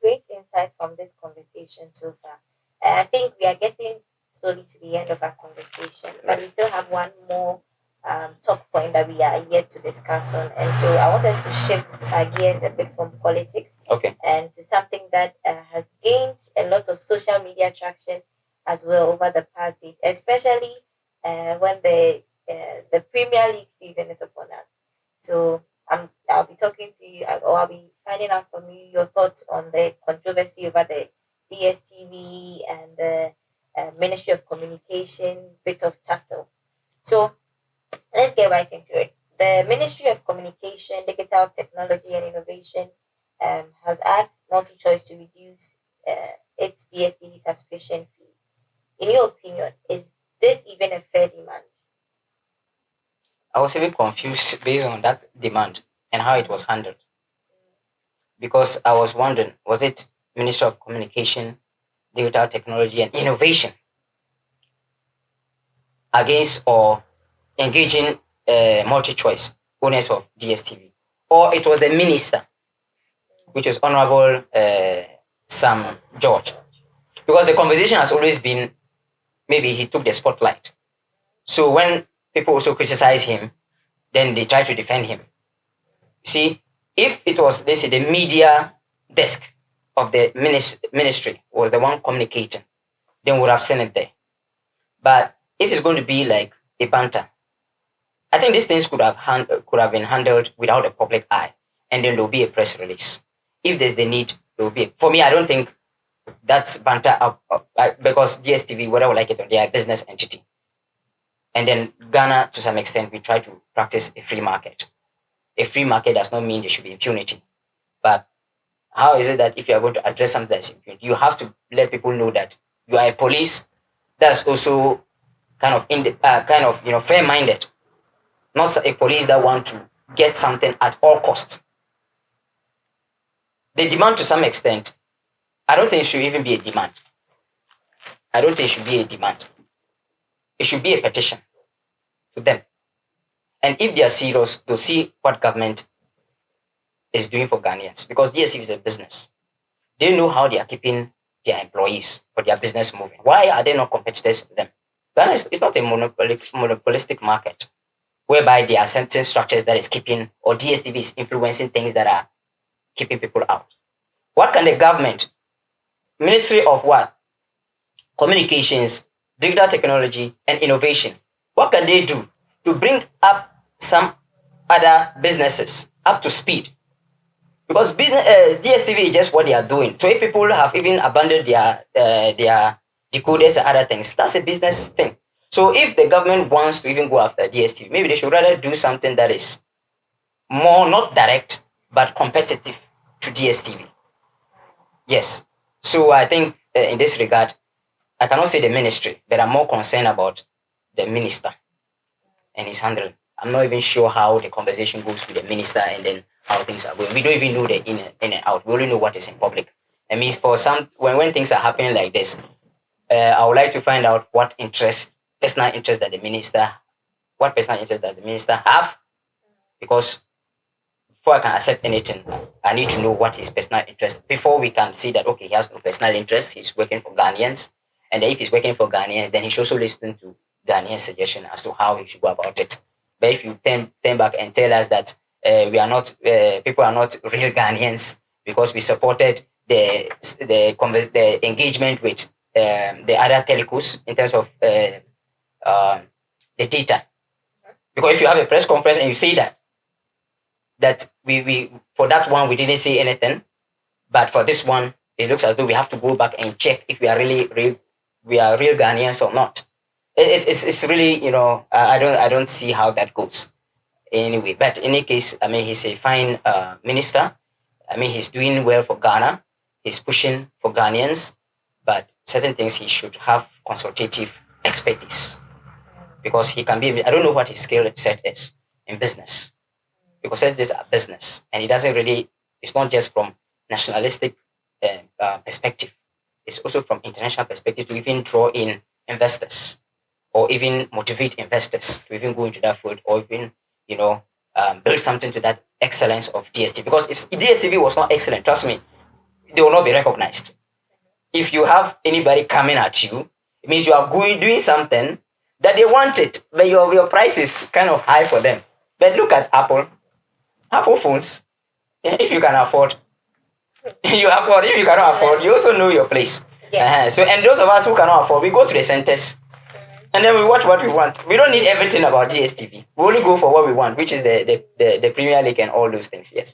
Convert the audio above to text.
great insights from this conversation so far. I think we are getting slowly to the end of our conversation, but we still have one more talk point that we are yet to discuss on. And so I want us to shift our gears a bit from politics, Okay. and to something that has gained a lot of social media traction as well over the past days, especially when the Premier League season is upon us. So I'll be talking to you, or I'll be finding out from you your thoughts on the controversy over the DStv and the Ministry of Communication bit of tussle. So let's get right into it. The Ministry of Communication, Digital Technology and Innovation has asked MultiChoice to reduce its DStv subscription fees. In your opinion, is this even a fair demand? I was even confused based on that demand and how it was handled. Because I was wondering, was it Minister of Communication, Digital Technology and Innovation against or engaging multi-choice owners of DStv? Or it was the minister, which was Honorable Sam George? Because the conversation has always been, maybe he took the spotlight. So when people also criticize him, then they try to defend him. See, if it was, they say, the media desk of the ministry was the one communicating, then we would have seen it there. But if it's going to be like a banter, I think these things could have been handled without a public eye, and then there will be a press release. If there's the need, there will be. For me, I don't think that's banter because DStv, whether we like it or they are a business entity. And then Ghana, to some extent, we try to practice a free market. A free market does not mean there should be impunity. But how is it that if you are going to address something that's impunity, you have to let people know that you are a police that's also kind of fair-minded, not a police that want to get something at all costs. The demand, to some extent, I don't think it should even be a demand. I don't think it should be a demand. It should be a petition to them. And if they are serious, to see what government is doing for Ghanaians, because DStv is a business. They know how they are keeping their employees or their business moving. Why are they not competitors to them? Ghana is not a monopolistic market whereby there are certain structures that is keeping, or DStv is influencing things that are keeping people out. What can the government, Ministry of what? Communications, Digital Technology and Innovation, what can they do to bring up some other businesses up to speed? Because DStv is just what they are doing. So if people have even abandoned their decoders and other things, that's a business thing. So if the government wants to even go after DStv, maybe they should rather do something that is more not direct but competitive to DStv. Yes. So I think in this regard, I cannot say the ministry, but I'm more concerned about the minister and his handling. I'm not even sure how the conversation goes with the minister and then how things are going. We don't even know the in and out. We only know what is in public. I mean, for some, when things are happening like this, I would like to find out what personal interest that the minister have, because before I can accept anything, I need to know what his personal interest before we can see that, okay, he has no personal interest. He's working for Ghanaians. And if he's working for Ghanaians, then he should also listen to Ghanaians' suggestion as to how he should go about it. But if you turn back and tell us that people are not real Ghanaians because we supported the engagement with the other telecos in terms of the data. Because if you have a press conference and you say that we for that one we didn't say anything, but for this one it looks as though we have to go back and check if we are really real Ghanaians or not. It's really, I don't see how that goes anyway. But in any case, I mean, he's a fine minister. I mean, he's doing well for Ghana. He's pushing for Ghanaians, but certain things he should have consultative expertise, because he can be. I don't know what his skill set is in business, because it is a business, and he doesn't really. It's not just from nationalistic perspective. It's also from international perspective to even draw in investors, or even motivate investors to even go into that field, or even build something to that excellence of DStv. Because if DStv was not excellent, trust me, they will not be recognized. If you have anybody coming at you, it means you are doing something that they want it, but your price is kind of high for them. But look at Apple phones. Yeah, if you can afford, you afford. If you cannot afford, you also know your place. Yeah. So, and those of us who cannot afford, we go to the centers and then we watch what we want. We don't need everything about DStv. We only go for what we want, which is the Premier League and all those things. Yes.